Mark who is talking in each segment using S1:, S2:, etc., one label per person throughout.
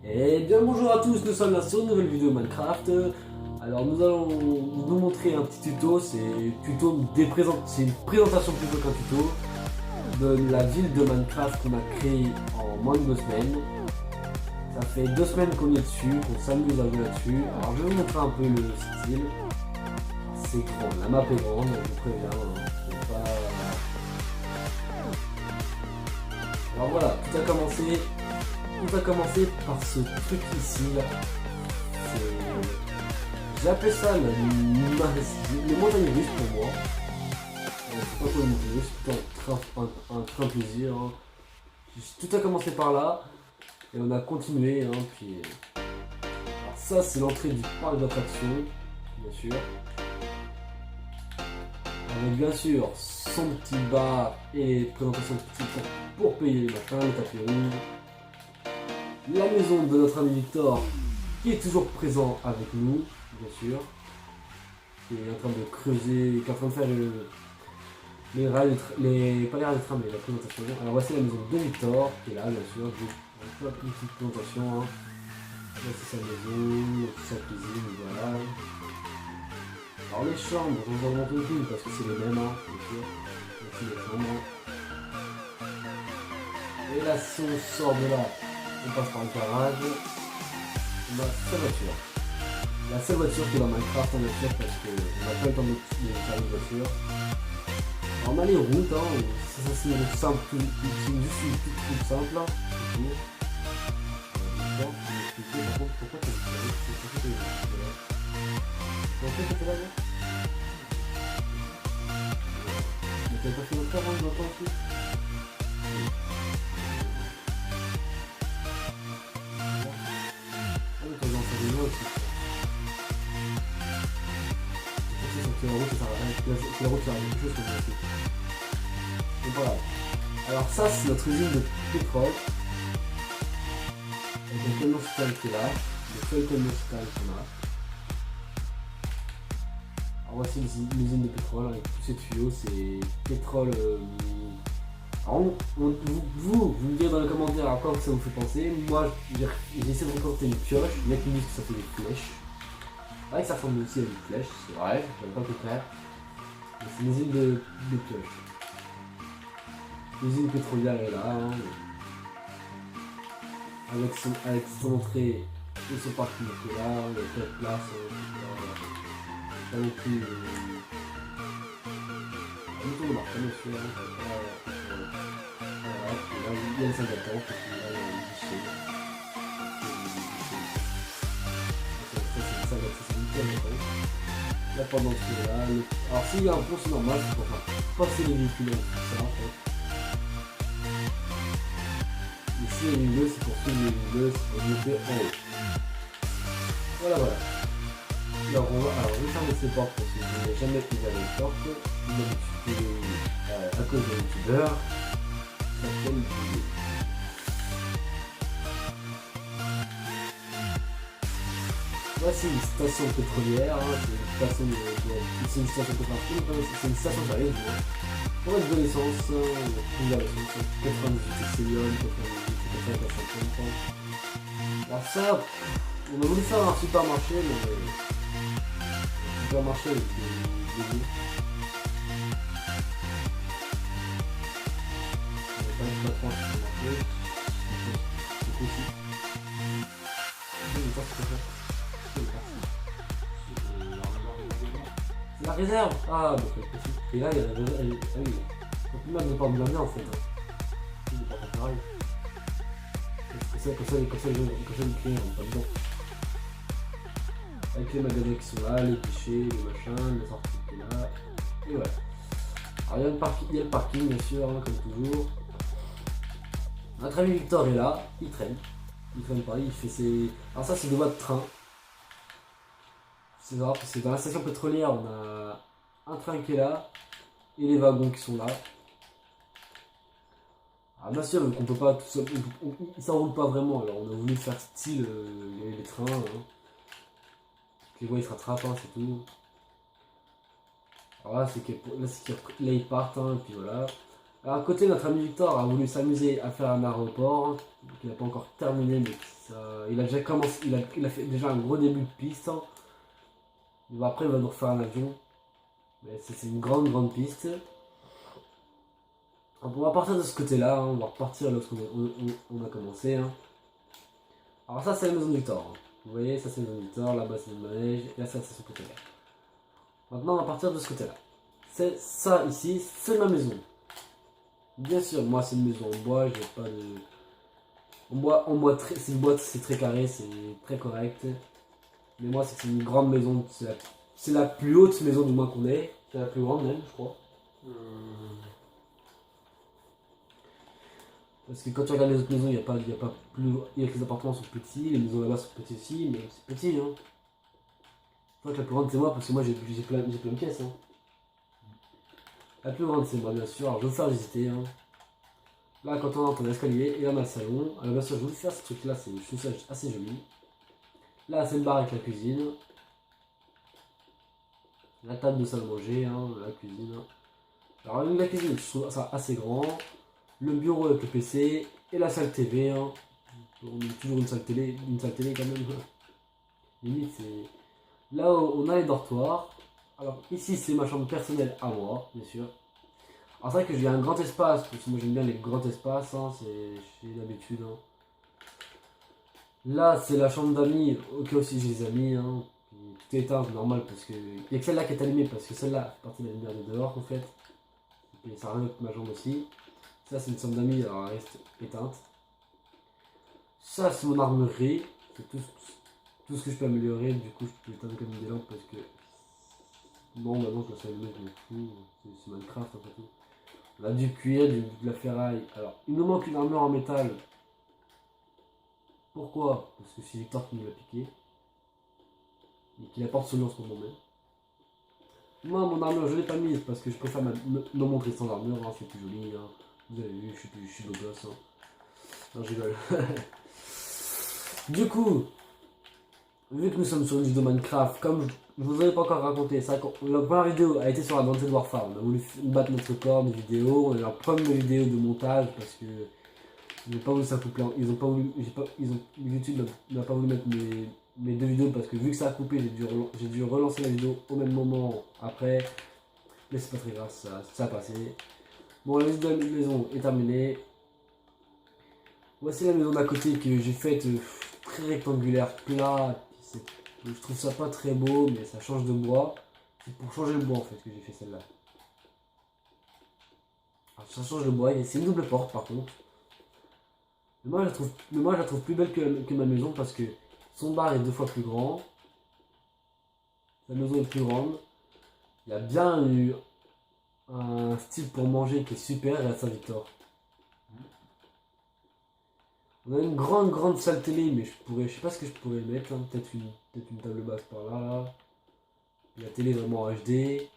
S1: Et bien bonjour à tous, nous sommes là sur une nouvelle vidéo Minecraft. Alors nous allons vous montrer un petit tuto, c'est une présentation plutôt qu'un tuto de la ville de Minecraft qu'on a créée en moins de 2 semaines. Ça fait 2 semaines qu'on est dessus, qu'on s'amuse à jouer là-dessus. Alors je vais vous montrer un peu le style. C'est grand, la map est grande, je vous préviens. Faut pas... Alors voilà, tout a commencé par ce truc ici là. J'ai appelé ça les montagnes russes pour moi. C'est pas quoi une montagne russe, c'est plutôt un train plaisir. Hein. Tout a commencé par là et on a continué. Hein, puis... Alors ça c'est l'entrée du parc d'attractions, bien sûr. Avec bien sûr son petit bar et présentation de petits temps pour payer les machins, le tapis rouge. La maison de notre ami Victor qui est toujours présent avec nous, bien sûr. Qui est en train de creuser, qui est en train de faire les rails, pas les rails de tram, mais la présentation. Alors voici la maison de Victor qui est là, bien sûr. Une petite présentation. Hein. Voici sa maison, sa cuisine, voilà. Alors les chambres, on va remonter une parce que c'est les mêmes, hein, bien sûr. Voici les chambres. Et là, si on sort de là, on passe par le garage. On a sa voiture. La seule voiture qui est dans Minecraft en nature parce qu'on n'a pas le temps de faire une voiture. Alors on a les routes, hein, ça c'est une route simple, juste une petite route simple. Là, c'est tout. Par contre, pourquoi t'as dit ça? Pourquoi t'étais là? Mais t'avais pas fait notre avant, dans le temps aussi? La route c'est quelque chose que je sais. Donc voilà. Alors ça c'est notre usine de pétrole. Avec un camion style qui est là. Le seul camion style qu'on a. Alors voici l'usine de pétrole avec tous ces tuyaux. C'est pétrole. Alors vous me direz dans les commentaires à quoi ça vous fait penser. Moi j'ai essayé de recorter une pioche. Il y a qui me disent que ça fait des flèches. C'est vrai que ça ressemble aussi à une flèche, c'est vrai, j'aime pas tout faire. C'est une usine de pioche. L'usine pétrolière est là, hein. avec son entrée et son parking qui est là, il y a plein de place, pas non plus... Un tour de marque, bien sûr, voilà, il y a les 5 d'attente, et puis là, il y a les guichets. Ça va être nickel. Là pendant que là, alors s'il y a un pont c'est normal, c'est pour passer les véhicules en tout ça en fait. Et s'il y a une ligne bleue, c'est pour suivre les lignes bleues, c'est pour monter en haut. Voilà. Alors on va fermer ces portes parce que je n'ai jamais ouvert les portes. À cause de youtubeur. Ça fait une vidéo. Voici une station pétrolière, hein, c'est une station pétrolière, c'est une station sérieuse. On va de l'essence, on a l'essence, 98 Célion, 98, 50. Alors ça, on a voulu faire un supermarché, mais le supermarché avec des goûts. On va pas être patron à supermarché, c'est aussi. C'est la réserve. Ah, donc et là, il y a la réserve. Ah oui. Donc là, on ne parle de la merde en fait. Il n'est pas pareil. Comme ça, les clients rentrent pas dedans. Avec les magasins qui sont là, les guichets, les machins, les sorties qui sont là. Et voilà. Alors, il y a le parking, bien sûr, hein, comme toujours. Notre ami Victor est là, il traîne. Il traîne par là, il fait ses. Alors, ça, c'est des voies de train. C'est grave, parce que dans la station pétrolière, on a un train qui est là et les wagons qui sont là. Alors bien sûr, on peut pas tout seul, ils s'enroulent pas vraiment. Alors on a voulu faire style les trains. Hein. Les voies ils se rattrapent, hein, c'est tout. Alors là, là ils partent, hein, et puis voilà. Alors à côté, notre ami Victor a voulu s'amuser à faire un aéroport, qu'il n'a pas encore terminé, mais il a déjà commencé, il a fait déjà un gros début de piste. Hein. Après, il va nous refaire un avion. Mais c'est une grande piste. Donc, on va partir de ce côté-là. Hein. On va repartir lorsqu'on on a commencé. Hein. Alors, ça, c'est la maison du Thor. Hein. Vous voyez, ça, c'est la maison du Thor. Là-bas, c'est le manège. Et là, ça, c'est ce côté-là. Maintenant, on va partir de ce côté-là. C'est ça ici, c'est ma maison. Bien sûr, moi, c'est une maison en bois. J'ai pas de. C'est une boîte, c'est très carré, c'est très correct. Mais moi, c'est une grande maison. C'est la plus haute maison du moins qu'on ait. C'est la plus grande même, je crois. Parce que quand tu regardes les autres maisons, il n'y a pas plus. Il y a que les appartements sont petits, les maisons là-bas sont petits aussi, mais c'est petit. Hein. Je crois que la plus grande c'est moi, parce que moi j'ai plein de pièces. Hein. La plus grande c'est moi, bien sûr. Alors je vais vous faire visiter. Hein. Là, quand on entre l'escalier, et là on a le salon. Alors bien sûr, je vais vous faire ce truc là, je trouve ça assez joli. Là, c'est le bar avec la cuisine. La table de salle à manger, hein, la cuisine. Alors la cuisine, je trouve ça assez grand. Le bureau avec le PC et la salle TV. Hein. On a toujours une salle télé quand même. Limite, c'est. Là, on a les dortoirs. Alors ici, c'est ma chambre personnelle à moi, bien sûr. Alors c'est vrai que j'ai un grand espace, parce que moi j'aime bien les grands espaces, hein, j'ai l'habitude. Hein. Là, c'est la chambre d'amis, ok aussi j'ai des amis. Hein. Tout est éteint, c'est normal, parce que. Il n'y a que celle-là qui est allumée, parce que celle-là fait partie de la lumière de dehors en fait. Et ça rien que ma chambre aussi. Ça, c'est une chambre d'amis, alors elle reste éteinte. Ça, c'est mon armurerie. C'est tout ce que je peux améliorer. Du coup, je peux éteindre comme des lampes parce que. Bon, maintenant, je la sais allumer, je m'en fous. C'est Minecraft, après tout. On a du cuir, de la ferraille. Alors, il nous manque une armure en métal. Pourquoi? Parce que c'est Victor qui nous l'a piqué. Et qui la porte sur lui en ce moment même. Moi, mon armure, je l'ai pas mise parce que je préfère me montrer sans armure. Hein, c'est plus joli. Hein. Vous avez vu, je suis beau gosse. Hein. Non, je rigole. Du coup, vu que nous sommes sur une vidéo Minecraft, comme je vous avais pas encore raconté, ça, la première vidéo a été sur Advanced Warfare. On a voulu battre notre record de vidéo. On a eu la première vidéo de montage parce que ils n'ont pas voulu ça couper. YouTube n'a pas voulu mettre mes deux vidéos parce que vu que ça a coupé, j'ai dû relancer la vidéo au même moment après. Mais c'est pas très grave, ça a passé. Bon, la visite de la maison est terminée. Voici la maison d'à côté que j'ai faite très rectangulaire, plat. Je trouve ça pas très beau, mais ça change de bois. C'est pour changer le bois en fait que j'ai fait celle-là. Ça change le bois, c'est une double porte par contre. Mais moi je la trouve plus belle que ma maison parce que son bar est 2 fois plus grand. La maison est plus grande. Il y a bien eu un style pour manger qui est super à Saint-Victor. On a une grande salle télé, mais je sais pas ce que je pourrais mettre. Hein. Peut-être une table basse par là. La télé vraiment en HD.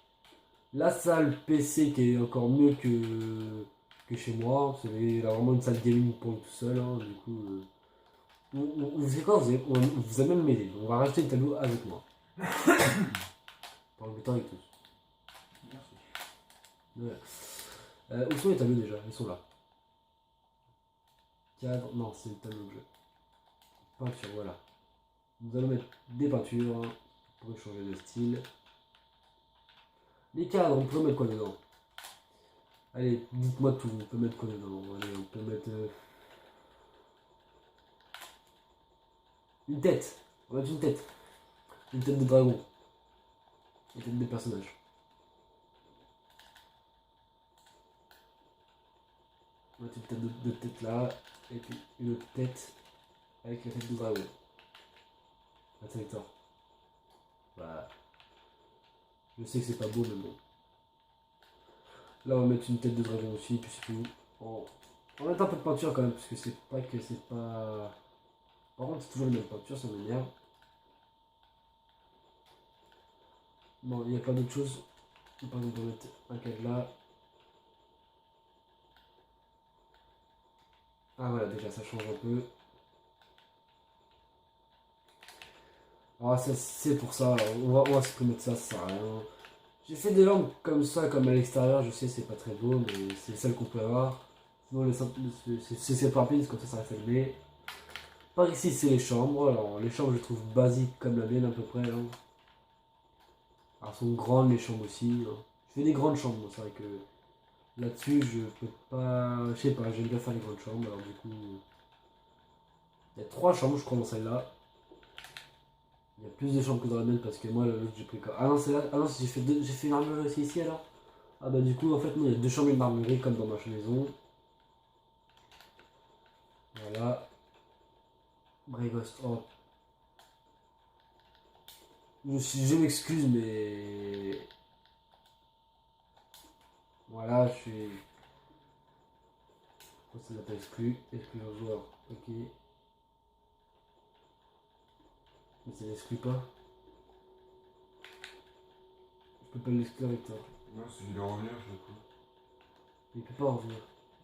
S1: La salle PC qui est encore mieux que chez moi. Il a vraiment une salle gaming pour lui tout seul. Hein. Du coup, vous savez quoi, vous allez même m'aider. On va racheter une tableau avec moi. Pour le temps avec tous. Merci. Voilà. Où sont les tableaux déjà? Ils sont là. Cadre, non, c'est le tableau de jeu. Peinture, voilà. Nous allons mettre des peintures pour changer de style. Les cadres, on peut mettre quoi dedans? Allez, dites-moi tout, on peut mettre quoi dedans? Allez, on peut mettre une tête. On va mettre une tête. Une tête de dragon. Une tête de personnage. On va mettre une tête de tête là. Et puis une autre tête avec la tête de dragon. Ah, c'est Victor. Voilà. Je sais que c'est pas beau, mais bon. Là, on va mettre une tête de dragon aussi, puis c'est tout. On va mettre un peu de peinture quand même, parce que c'est pas que c'est pas. Par contre, c'est toujours la même peinture, ça m'énerve. Bon, il n'y a pas d'autre chose. Par exemple, on va mettre un cadre là. Ah voilà, déjà ça change un peu. Ah, c'est pour ça, on va supprimer de ça, ça sert à rien. J'ai fait des lampes comme ça, comme à l'extérieur, je sais c'est pas très beau, mais c'est celle qu'on peut avoir. Sinon c'est super pile, comme ça reste allumé. Par ici, c'est les chambres. Alors, les chambres, je trouve basiques comme la mienne à peu près. Hein. Alors, elles sont grandes, les chambres aussi. Hein. Je fais des grandes chambres, c'est vrai que là-dessus, je peux pas. Je sais pas, j'aime bien faire les grandes chambres. Alors, du coup, il y a 3 chambres, je crois, dans celle-là. Il y a plus de chambres que dans la mienne parce que moi, l'autre, j'ai pris quoi. Ah non, c'est là. Ah non, j'ai fait une armurerie aussi ici alors. Ah bah, du coup, en fait, non, il y a 2 chambres et une armurerie comme dans ma maison. Voilà. Bravest. Oh. Je m'excuse, mais. Voilà, je suis. Pourquoi ça s'appelle exclu? Exclu un joueur. Ok. Mais ça l'exclut pas. Je peux pas l'exclure avec toi.
S2: Non, si je vais revenir, je coup.
S1: Il peut pas revenir.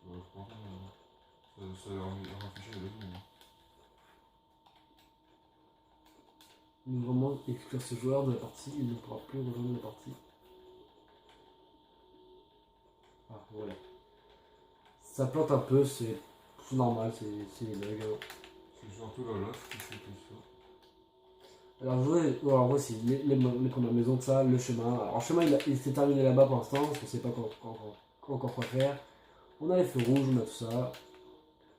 S2: Je pense pas. Ça rafraîchit la vie.
S1: Nous vraiment exclure ce joueur de la partie, il ne pourra plus rejoindre la partie. Ah voilà. Ça plante un peu, c'est normal, c'est les bugs. Hein.
S2: C'est surtout la laf qui fait tout ça.
S1: Alors jouer, alors voici les premières maisons de ça, le chemin. Alors le chemin il s'est terminé là-bas pour l'instant, parce qu'on sait pas encore quoi faire. On a les feux rouges, on a tout ça.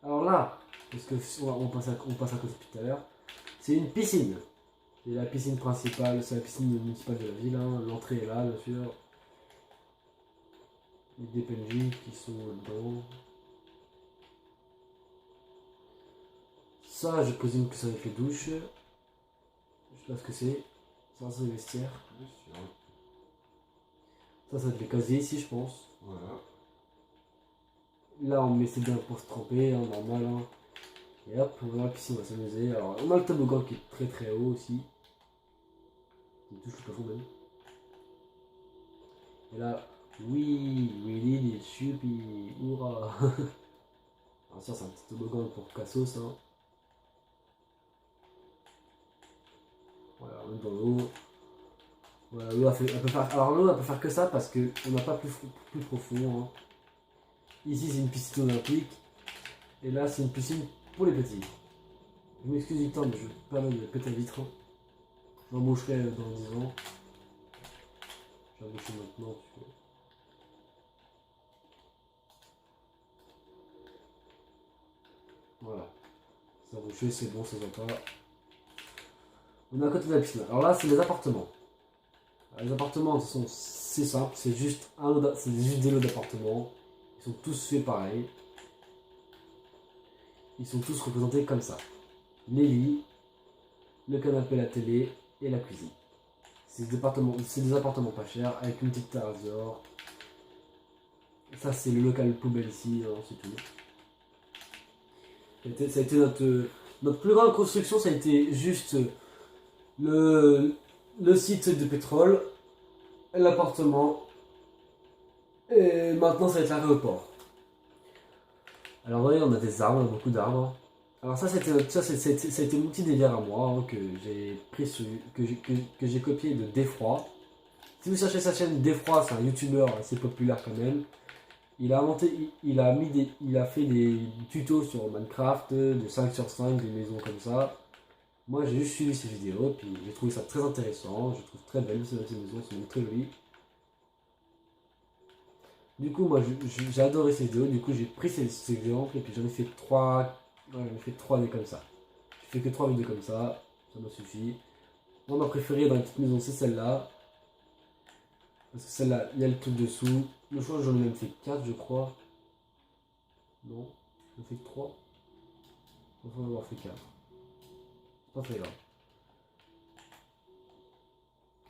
S1: Alors là, parce que on passe à côté depuis tout à l'heure, c'est une piscine. C'est la piscine principale, c'est la piscine municipale de la ville. Hein. L'entrée est là, bien sûr. Il y a des PNJ qui sont dedans. Ça, je présume que ça va être les douches. Je sais pas ce que c'est. Ça, c'est les vestiaires. Ça va être les casiers ici, je pense.
S2: Voilà.
S1: Là, on met ses biens pour se tremper, hein, normal. Hein. Et hop, on va dans la piscine, on va s'amuser. Alors, on a le toboggan qui est très très haut aussi. Il touche le plafond même. Et là, oui, Willy, Chupi, hurrah. Alors ça, c'est un petit toboggan pour Cassos. Hein. Voilà, on est dans l'eau. Voilà, l'eau, elle peut faire... Alors l'eau, elle peut faire que ça parce qu'on n'a pas plus profond. Hein. Ici, c'est une piscine olympique. Et là, c'est une piscine pour les petits. Je m'excuse du temps, mais je vais pas mal de péter la vitre. Je m'embaucherai dans 10 ans. Je vais embaucher maintenant. Voilà. C'est embauché, c'est bon, ça va pas. On est à côté de la piscine. Alors là, c'est les appartements. Alors, les appartements, c'est simple, c'est juste des lots d'appartements. Ils sont tous faits pareil. Ils sont tous représentés comme ça. Les lits, le canapé, la télé et la cuisine. C'est des appartements pas chers avec une petite terrasse dehors. Ça, c'est le local poubelle ici, hein, c'est tout. Ça a été notre plus grande construction, ça a été juste le site de pétrole, l'appartement, et maintenant ça va être l'aéroport. Alors, vous voyez, on a des arbres, on a beaucoup d'arbres. Alors, ça a été mon petit délire à moi, hein, que j'ai pris que j'ai copié de Défroid. Si vous cherchez sa chaîne Défroid, c'est un youtubeur assez populaire quand même. Il a fait des tutos sur Minecraft, de 5 sur 5, des maisons comme ça. Moi j'ai juste suivi ses vidéos, puis j'ai trouvé ça très intéressant, je trouve très belle ces maisons, c'est très joli. Du coup moi j'ai adoré ces vidéos, du coup j'ai pris ces exemples et puis j'en ai fait 3, ouais, j'en ai fait 3 comme ça. J'ai fait que 3 vidéos comme ça m'a suffi. Moi ma préférée dans les petites maisons c'est celle-là. Parce que celle-là, il y a le truc dessous. Le choix j'en ai même fait 4 je crois. Non, j'en ai fait 3. Il faut en avoir fait 4. C'est pas très grave.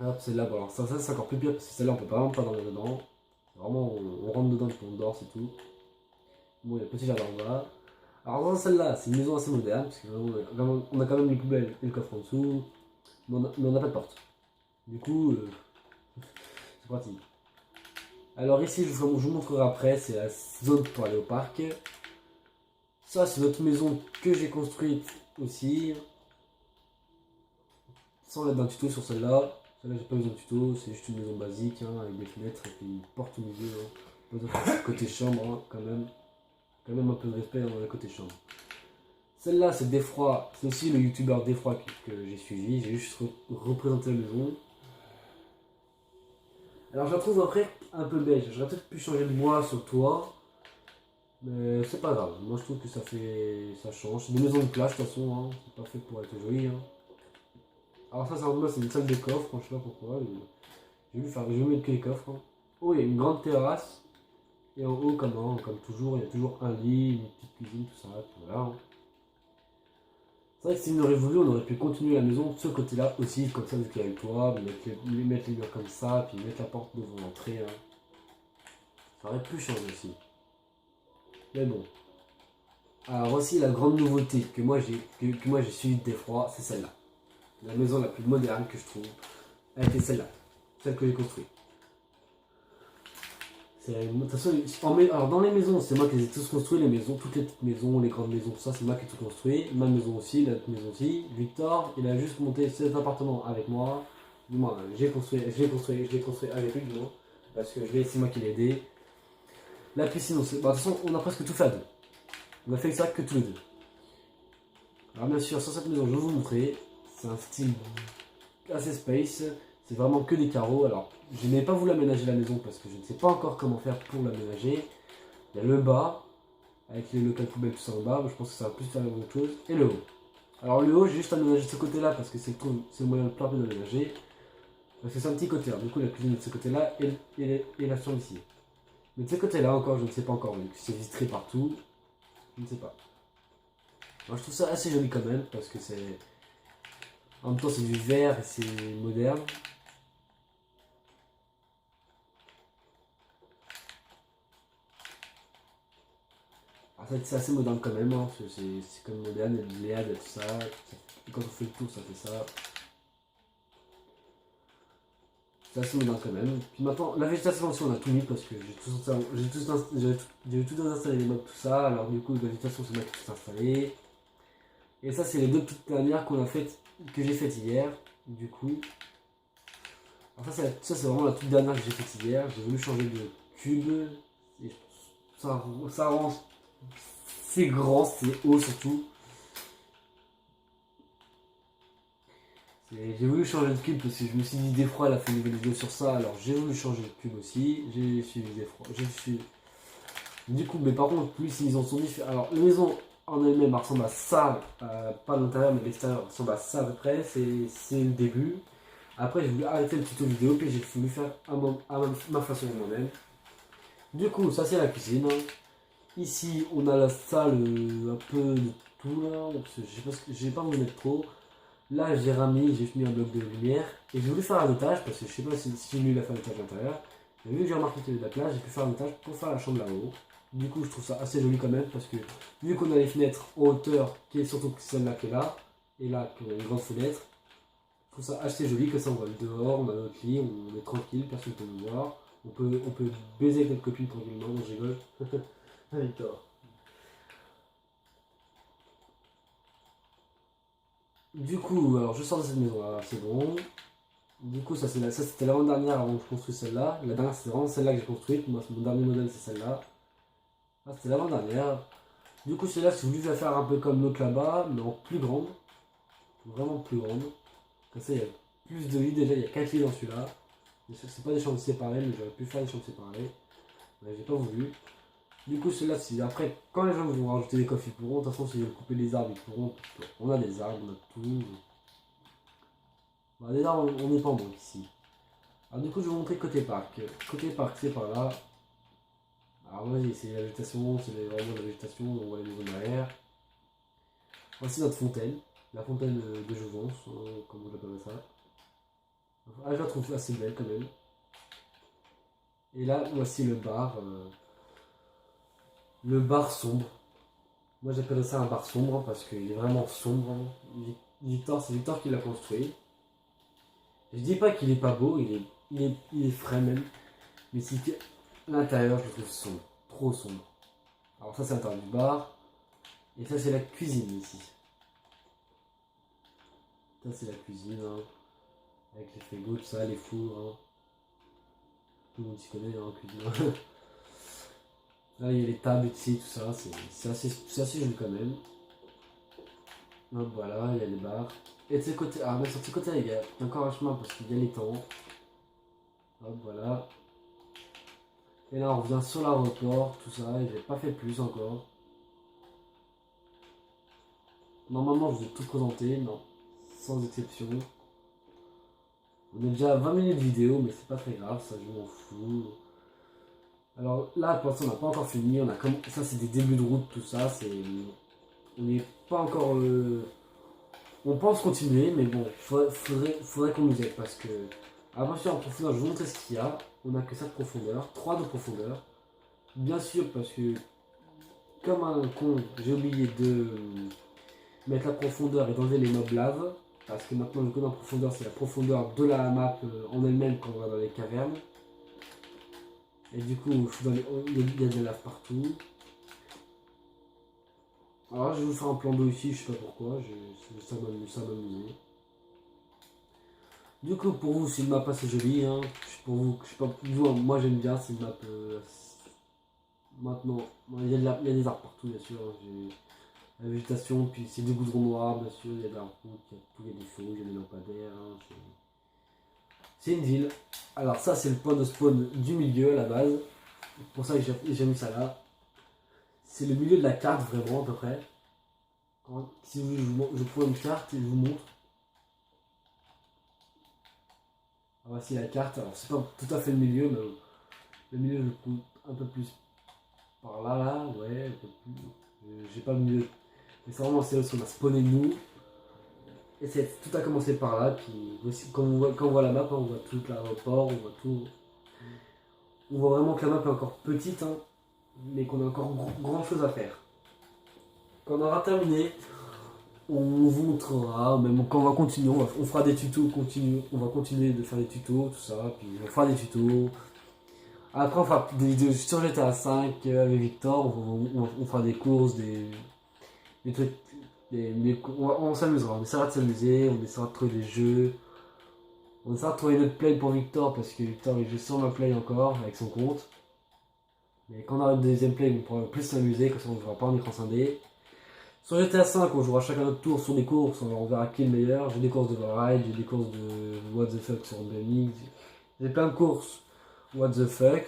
S1: Hop, celle-là, bon, alors ça c'est encore plus pire parce que celle-là on peut vraiment pas dormir dedans. Vraiment, on rentre dedans et puis on dort, c'est tout. Bon, il y a le petit jardin en bas. Alors dans celle-là, c'est une maison assez moderne parce qu'on a quand même les poubelles et le coffre en dessous. Mais on n'a pas de porte. Du coup, c'est pratique. Alors ici, je vous montrerai après, c'est la zone pour aller au parc. Ça, c'est notre maison que j'ai construite aussi. Sans l'aide d'un tuto sur celle-là. Celle-là, j'ai pas besoin de tuto, c'est juste une maison basique, hein, avec des fenêtres et puis une porte au milieu. Hein. Côté chambre, hein, quand même. Quand même un peu de respect dans le côté chambre. Celle-là, c'est Défroid. C'est aussi le youtubeur Défroid que j'ai suivi. J'ai juste représenté la maison. Alors je la trouve après un peu beige. J'aurais peut-être pu changer de bois sur le toit. Mais c'est pas grave. Moi je trouve que ça change. C'est des maisons de plage de toute façon. Hein. C'est pas fait pour être joli. Hein. Alors ça, c'est une salle de coffre. Je sais pas pourquoi. Je vais mettre que les coffres. Hein. Oh, il y a une grande terrasse. Et en haut, comme toujours, il y a toujours un lit, une petite cuisine, tout ça. Voilà. Hein. C'est vrai que si on aurait voulu, on aurait pu continuer la maison de ce côté-là aussi, comme ça, vu qu'il y a le toit, mettre les murs comme ça, puis mettre la porte devant l'entrée. Hein. Ça aurait pu changer aussi. Mais bon. Alors voici la grande nouveauté que moi j'ai suivie de Défroid, c'est celle-là. La maison la plus moderne que je trouve, elle était celle-là. Celle que j'ai construite. De toute façon, alors dans les maisons, c'est moi qui les ai tous construits, les maisons, toutes les petites maisons, les grandes maisons, tout ça, c'est moi qui ai tout construit. Ma maison aussi, la maison aussi. Victor, il a juste monté cet appartement avec moi. Du moins, je l'ai construit avec lui, du moins. Parce que c'est moi qui l'ai aidé. La piscine, de toute façon, on a presque tout fait à deux. On a fait ça que tous les deux. Alors bien sûr, sur cette maison, je vais vous montrer. C'est un style assez space. C'est vraiment que des carreaux. Alors, je n'ai pas voulu aménager la maison parce que je ne sais pas encore comment faire pour l'aménager. Il y a le bas, avec les locales poubelles, tout ça en bas. Je pense que ça va plus faire la même chose. Et le haut. Alors, le haut, j'ai juste aménagé ce côté-là parce que c'est le moyen le plus rapide d'aménager. Parce que c'est un petit côté. Alors, du coup, la cuisine est de ce côté-là et la chambre ici. Mais de ce côté-là encore, je ne sais pas encore. Vu que c'est vitré partout, je ne sais pas. Alors, je trouve ça assez joli quand même parce que c'est. En même temps, c'est du vert et c'est moderne. C'est assez moderne quand même, hein. C'est comme moderne, il y a de l'EAD, tout ça. Et quand on fait le tour, ça fait ça. C'est assez moderne quand même. Puis maintenant, la végétation aussi, on a tout mis parce que j'ai tout installé les mobs, tout ça. Alors du coup, la végétation, c'est moi qui tout installé. Et ça, c'est les deux petites dernières que j'ai faites hier. Du coup. Alors ça, c'est vraiment la toute dernière que j'ai faite hier. J'ai voulu changer de cube. Et ça rend. C'est grand, c'est haut surtout. J'ai voulu changer de cube parce que je me suis dit Défroid, elle a fait une vidéo sur ça, alors j'ai voulu changer de cube aussi. J'ai suivi Défroid. Du coup, mais par contre, plus ils en sont différents. Alors, la maison en elle-même ressemble à ça, pas l'intérieur, mais l'extérieur ressemble à ça à peu près. C'est le début. Après, j'ai voulu arrêter le tuto vidéo, puis j'ai voulu faire à ma façon moi-même. Du coup, ça c'est la cuisine. Ici, on a la salle un peu de tout là. Je sais pas où mettre trop. Là, j'ai mis un bloc de lumière. Et j'ai voulu faire un étage parce que je sais pas si j'ai mis la faire l'étage à l'intérieur. Mais vu que j'ai remarqué qu'il y avait de la place, j'ai pu faire un étage pour faire la chambre là-haut. Du coup, je trouve ça assez joli quand même parce que vu qu'on a les fenêtres en hauteur, qui est surtout celle-là qui est là, et là, qui a une grande fenêtre, je trouve ça assez joli que ça on voit le dehors, on a notre lit, on est tranquille, personne ne peut nous voir. On peut baiser avec notre copine tranquillement, on rigole. Victor. Du coup, alors je sors de cette maison là, c'est bon. Du coup, ça c'était l'avant-dernière avant que je construise celle-là. La dernière, c'était vraiment celle-là que j'ai construite. Moi, mon dernier modèle, c'est celle-là. Ah, c'était l'avant-dernière. Du coup, celle-là, j'ai voulu la faire un peu comme l'autre là-bas, mais en plus grande. Vraiment plus grande. Comme ça, il y a plus de lits déjà. Il y a 4 lits dans celui-là. C'est pas des chambres séparées, mais j'aurais pu faire des chambres séparées. Mais j'ai pas voulu. Du coup, celle-là, après, quand les gens vont rajouter des coffres, ils pourront. De toute façon, s'ils veulent couper les arbres, ils pourront. On a des arbres, on a tout. Bah, des arbres, on n'est pas en manque ici. Alors, du coup, je vais vous montrer côté parc. Côté parc, c'est par là. Alors, voyez, c'est la végétation, c'est vraiment la végétation, on voit les maisons derrière. Voici notre fontaine. La fontaine de Jouvence, comme vous l'appelez ça. Ah, je la trouve assez belle quand même. Et là, voici le bar. Le bar sombre. Moi j'appelle ça un bar sombre parce qu'il est vraiment sombre. C'est Victor qui l'a construit. Je dis pas qu'il est pas beau, il est frais même. Mais c'est que l'intérieur je le trouve sombre. Trop sombre. Alors ça c'est l'intérieur du bar. Et ça c'est la cuisine ici. Ça c'est la cuisine. Hein. Avec les frigos, tout ça, les fours. Hein. Tout le monde s'y connaît en cuisine. Là, il y a les tables ici, tout ça, c'est assez joli quand même. Hop, voilà, il y a les barres. Et de ce côté, ah mais sur ce côté, il y a encore un chemin parce qu'il y a les temps. Hop, voilà. Et là, on revient sur l'aéroport, tout ça, et j'ai pas fait plus encore. Normalement, je vais tout présenter, non, sans exception. On est déjà à 20 minutes de vidéo, mais c'est pas très grave, ça je m'en fous. Alors là, pour l'instant, on n'a pas encore fini. On a comme ça, c'est des débuts de route, tout ça. On n'est pas encore. On pense continuer, mais bon, faudrait qu'on nous aide parce que avant de faire en profondeur, je vais vous montrer ce qu'il y a. On n'a que ça de profondeur, 3 de profondeur. Bien sûr, parce que comme un con, j'ai oublié de mettre la profondeur et d'enlever les mobs lave. Parce que maintenant, je connais en profondeur, c'est la profondeur de la map en elle-même quand on va dans les cavernes. Et du coup, il y a de la lave partout. Alors, je vais vous faire un plan d'eau ici, je sais pas pourquoi, ça m'amuse. Du coup, pour vous, c'est une map assez jolie. Hein. Pour vous, je sais pas, moi j'aime bien, c'est une map. Maintenant, il y a des arbres partout, bien sûr. J'ai la végétation, puis c'est des goudrons noirs, bien sûr. Il y a des arbres, il y a des feux, il y a des lampadaires. Hein, c'est une ville. Alors, ça, c'est le point de spawn du milieu à la base. C'est pour ça que j'ai mis ça là. C'est le milieu de la carte, vraiment, à peu près. Si vous voulez, je prends une carte et je vous montre. Alors, voici la carte. Alors, c'est pas tout à fait le milieu, mais le milieu, je le prends un peu plus par là, là. Ouais, un peu plus. J'ai pas le milieu. Mais c'est vraiment c'est où on a spawné nous. Et tout a commencé par là. Puis, aussi, quand on voit la map, hein, on voit tout l'aéroport, on voit tout. On voit vraiment que la map est encore petite, hein, mais qu'on a encore grand chose à faire. Quand on aura terminé, on vous montrera, même quand on va continuer, on fera des tutos, on va continuer de faire des tutos, tout ça, puis on fera des tutos. Après on fera des vidéos sur GTA 5 avec Victor, on fera des courses, des trucs, on s'amusera, on essaiera de s'amuser, on essaiera de trouver des jeux. On essaiera de trouver une autre play pour Victor parce que Victor il joue sur ma play encore avec son compte. Mais quand on aura une deuxième play, on pourra plus s'amuser, comme ça on ne jouera pas en écran scindé. Sur GTA 5, on jouera chacun notre tour sur des courses, on verra qui est le meilleur. J'ai des courses de Ride, j'ai des courses de What the fuck sur Gaming. J'ai plein de courses What the fuck.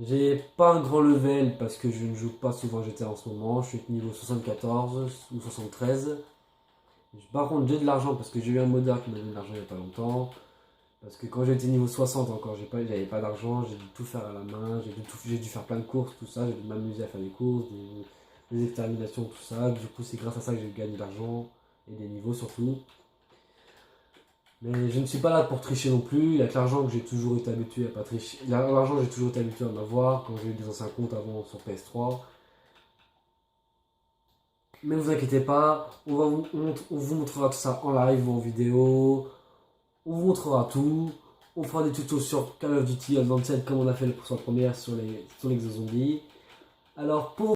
S1: J'ai pas un grand level parce que je ne joue pas souvent GTA en ce moment. Je suis niveau 74 ou 73. Par contre, j'ai de l'argent parce que j'ai eu un modeur qui m'a donné de l'argent il n'y a pas longtemps. Parce que quand j'étais niveau 60 encore, j'avais pas d'argent, j'ai dû tout faire à la main, j'ai dû faire plein de courses, tout ça, j'ai dû m'amuser à faire des courses, des exterminations, tout ça. Du coup, c'est grâce à ça que j'ai gagné de l'argent et des niveaux surtout. Mais je ne suis pas là pour tricher non plus. Il y a que l'argent que j'ai toujours été habitué à pas tricher. L'argent que j'ai toujours été habitué à m'avoir quand j'ai eu des anciens comptes avant sur PS3. Mais ne vous inquiétez pas, on vous montrera tout ça en live ou en vidéo. On vous montrera tout. On fera des tutos sur Call of Duty Advanced comme on a fait pour sa première sur les exozombies. Alors pour